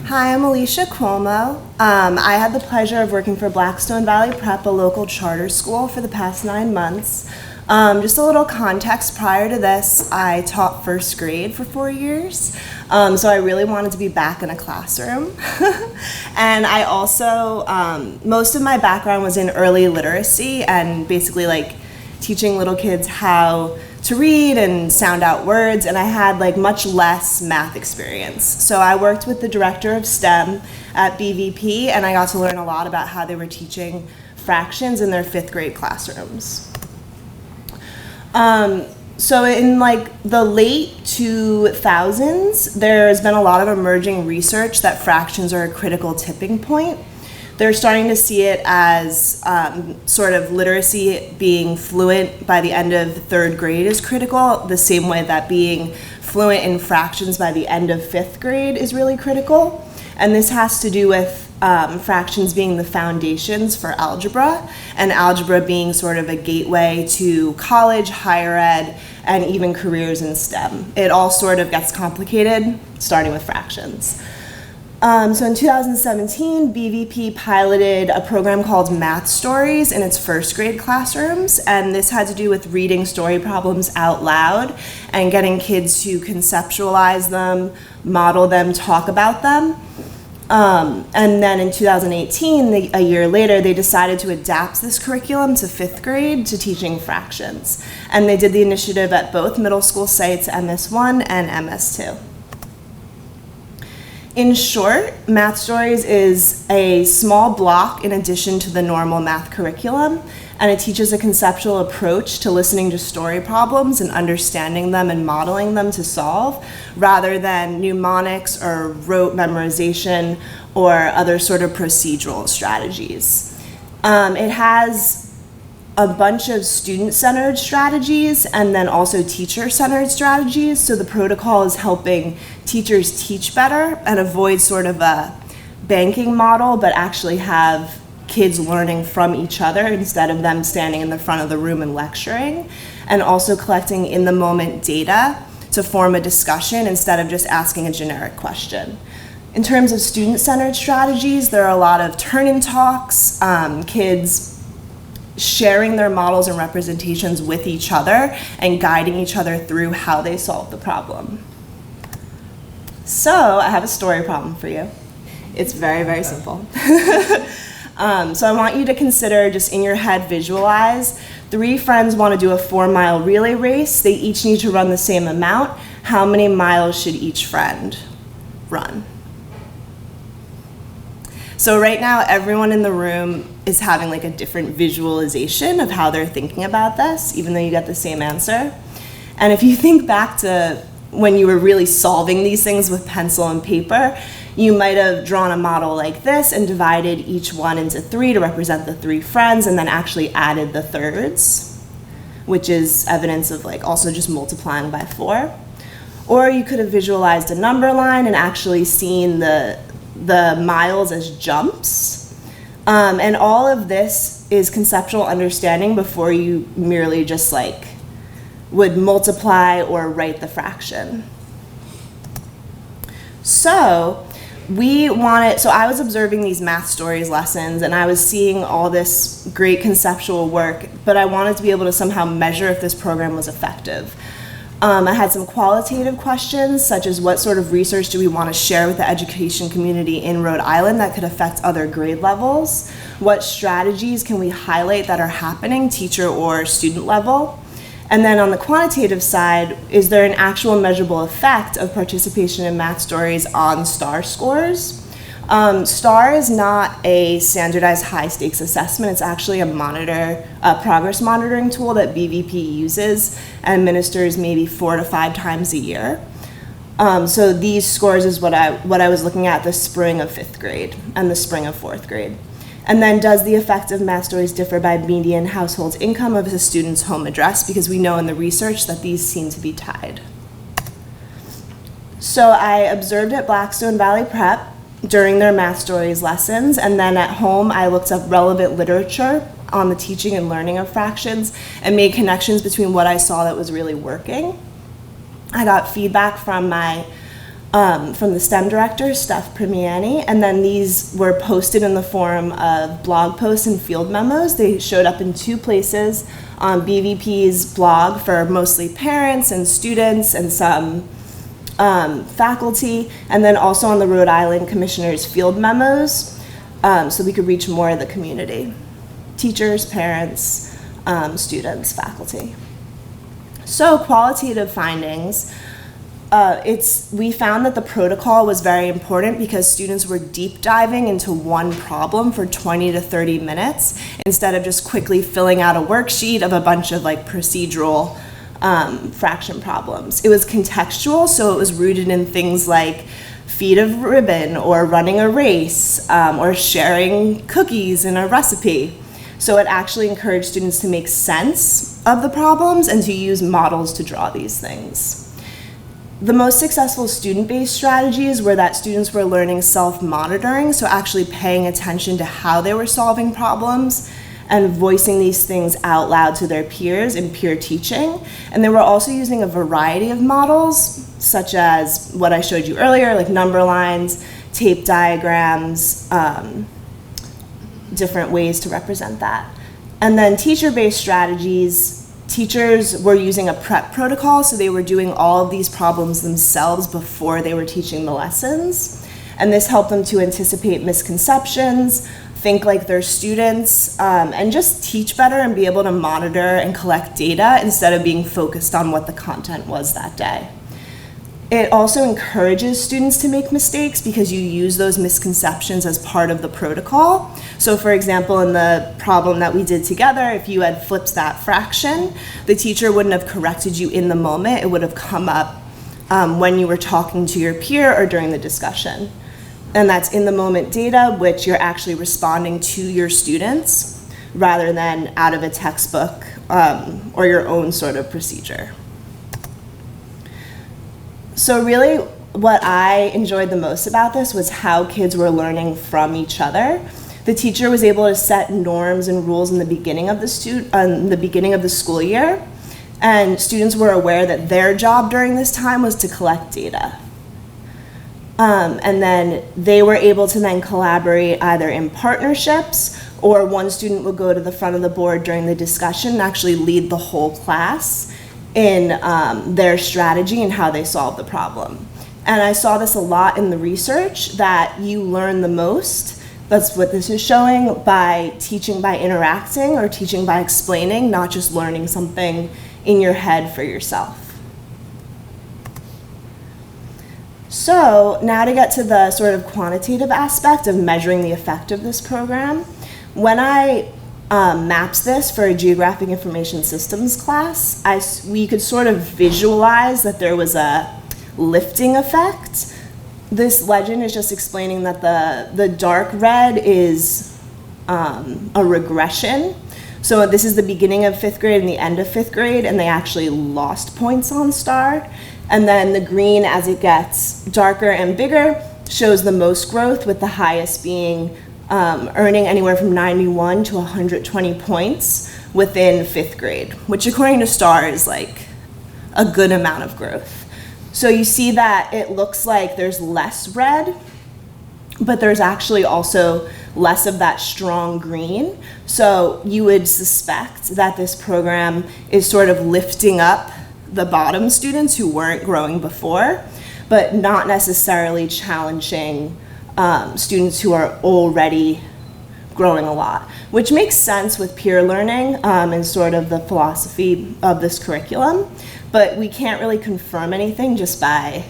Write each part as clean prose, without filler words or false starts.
Hi, I'm Alicia Cuomo. I had the pleasure of working for Blackstone Valley Prep, a local charter school, for the past 9 months. Just a little context, prior to this, I taught first grade for 4 years, so I really wanted to be back in a classroom. And I also, most of my background was in early literacy and basically like teaching little kids how to read and sound out words, and I had like much less math experience. So I worked with the director of STEM at BVP, and I got to learn a lot about how they were teaching fractions in their 5th grade classrooms. So in like the late 2000s, there's been a lot of emerging research that fractions are a critical tipping point. They're starting to see it as sort of literacy being fluent by the end of 3rd grade is critical, the same way that being fluent in fractions by the end of 5th grade is really critical. And this has to do with fractions being the foundations for algebra, and algebra being sort of a gateway to college, higher ed, and even careers in STEM. It all sort of gets complicated, starting with fractions. So in 2017, BVP piloted a program called Math Stories in its 1st grade classrooms, and this had to do with reading story problems out loud and getting kids to conceptualize them, model them, talk about them. And then in 2018, a year later, they decided to adapt this curriculum to 5th grade to teaching fractions. And they did the initiative at both middle school sites, MS1 and MS2. In short, Math Stories is a small block in addition to the normal math curriculum, and it teaches a conceptual approach to listening to story problems and understanding them and modeling them to solve, rather than mnemonics or rote memorization or other sort of procedural strategies. It has a bunch of student-centered strategies and then also teacher-centered strategies. So the protocol is helping teachers teach better and avoid sort of a banking model, but actually have kids learning from each other instead of them standing in the front of the room and lecturing, and also collecting in-the-moment data to form a discussion instead of just asking a generic question. In terms of student-centered strategies, there are a lot of turn-in talks, kids sharing their models and representations with each other and guiding each other through how they solve the problem. So I have a story problem for you. It's very, very simple. So I want you to consider, just in your head, visualize 3 friends want to do a 4-mile relay race. They each need to run the same amount. How many miles should each friend run? So right now, everyone in the room is having like a different visualization of how they're thinking about this, even though you get the same answer. And if you think back to when you were really solving these things with pencil and paper, you might have drawn a model like this and divided each one into 3 to represent the 3 friends, and then actually added the thirds, which is evidence of like also just multiplying by 4. Or you could have visualized a number line and actually seen the miles as jumps. And all of this is conceptual understanding before you merely just like would multiply or write the fraction. So I was observing these Math Stories lessons, and I was seeing all this great conceptual work, but I wanted to be able to somehow measure if this program was effective. I had some qualitative questions, such as what sort of research do we want to share with the education community in Rhode Island that could affect other grade levels? What strategies can we highlight that are happening, teacher or student level? And then on the quantitative side, is there an actual measurable effect of participation in Math Stories on STAR scores? STAR is not a standardized high-stakes assessment. It's actually a progress monitoring tool that BVP uses and administers maybe 4 to 5 times a year. So these scores is what I was looking at the spring of 5th grade and the spring of 4th grade. And then, does the effect of Math Stories differ by median household income of the student's home address? Because we know in the research that these seem to be tied. So I observed at Blackstone Valley Prep during their Math Stories lessons, and then at home I looked up relevant literature on the teaching and learning of fractions and made connections between what I saw that was really working. I got feedback from my from the STEM director, Steph Primiani, and then these were posted in the form of blog posts and field memos. They showed up in 2 places, on BVP's blog for mostly parents and students and some faculty, and then also on the Rhode Island Commissioner's field memos, so we could reach more of the community, teachers, parents, students, faculty. So qualitative findings. We found that the protocol was very important because students were deep diving into one problem for 20 to 30 minutes instead of just quickly filling out a worksheet of a bunch of like procedural fraction problems. It was contextual, so it was rooted in things like feet of ribbon or running a race or sharing cookies in a recipe. So it actually encouraged students to make sense of the problems and to use models to draw these things. The most successful student-based strategies were that students were learning self-monitoring, so actually paying attention to how they were solving problems and voicing these things out loud to their peers in peer teaching. And they were also using a variety of models, such as what I showed you earlier, like number lines, tape diagrams, different ways to represent that. And then teacher-based strategies, teachers were using a prep protocol, so they were doing all of these problems themselves before they were teaching the lessons. And this helped them to anticipate misconceptions, think like their students, and just teach better and be able to monitor and collect data instead of being focused on what the content was that day. It also encourages students to make mistakes because you use those misconceptions as part of the protocol. So for example, in the problem that we did together, if you had flipped that fraction, the teacher wouldn't have corrected you in the moment. It would have come up when you were talking to your peer or during the discussion. And that's in the moment data, which you're actually responding to your students rather than out of a textbook or your own sort of procedure. So really, what I enjoyed the most about this was how kids were learning from each other. The teacher was able to set norms and rules in the beginning of the school year, and students were aware that their job during this time was to collect data. And then they were able to then collaborate either in partnerships, or one student would go to the front of the board during the discussion and actually lead the whole class in their strategy and how they solve the problem. And I saw this a lot in the research, that you learn the most, that's what this is showing, by teaching by interacting or teaching by explaining, not just learning something in your head for yourself. So now to get to the sort of quantitative aspect of measuring the effect of this program. When I maps this for a geographic information systems class, we could sort of visualize that there was a lifting effect. This legend is just explaining that the dark red is a regression. So this is the beginning of 5th grade and the end of 5th grade, and they actually lost points on STAR. And then the green, as it gets darker and bigger, shows the most growth, with the highest being earning anywhere from 91 to 120 points within 5th grade, which according to STAR is like a good amount of growth. So you see that it looks like there's less red, but there's actually also less of that strong green. So you would suspect that this program is sort of lifting up the bottom students who weren't growing before, but not necessarily challenging students who are already growing a lot, which makes sense with peer learning and sort of the philosophy of this curriculum, but we can't really confirm anything just by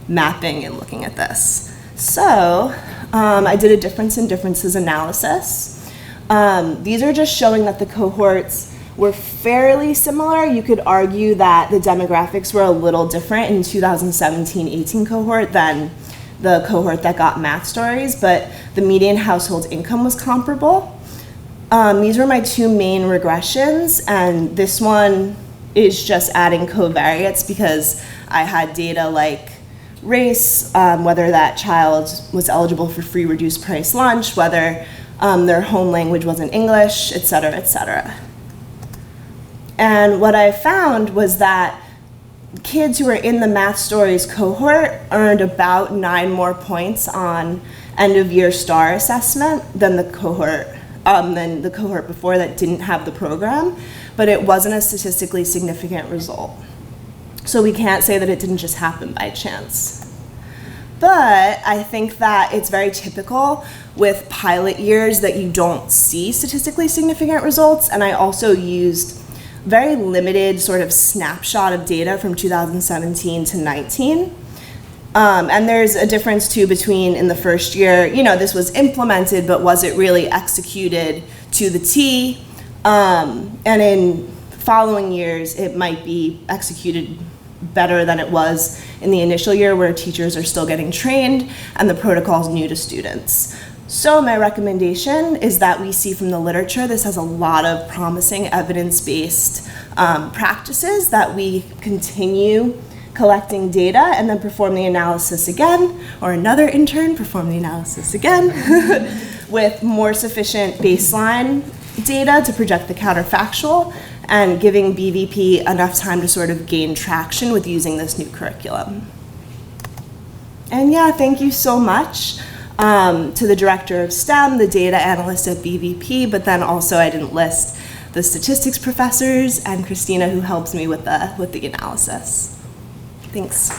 mapping and looking at this. So I did a difference in differences analysis. These are just showing that the cohorts were fairly similar. You could argue that the demographics were a little different in 2017-18 cohort than the cohort that got math stories, but the median household income was comparable. These were my 2 main regressions, and this one is just adding covariates because I had data like race, whether that child was eligible for free reduced price lunch, whether their home language wasn't English, et cetera, et cetera. And what I found was that kids who were in the Math Stories cohort earned about 9 more points on end of year STAR assessment than the cohort before that didn't have the program, but it wasn't a statistically significant result. So we can't say that it didn't just happen by chance. But I think that it's very typical with pilot years that you don't see statistically significant results, and I also used very limited sort of snapshot of data from 2017 to 19. And there's a difference too between in the first year, this was implemented, but was it really executed to the T? And in following years, it might be executed better than it was in the initial year where teachers are still getting trained and the protocol's new to students. So my recommendation is that we see from the literature, this has a lot of promising evidence-based practices, that we continue collecting data and then perform the analysis again, or another intern perform the analysis again, with more sufficient baseline data to project the counterfactual, and giving BVP enough time to sort of gain traction with using this new curriculum. And yeah, thank you so much to the director of STEM, the data analyst at BVP, but then also I didn't list the statistics professors and Christina who helps me with the analysis. Thanks.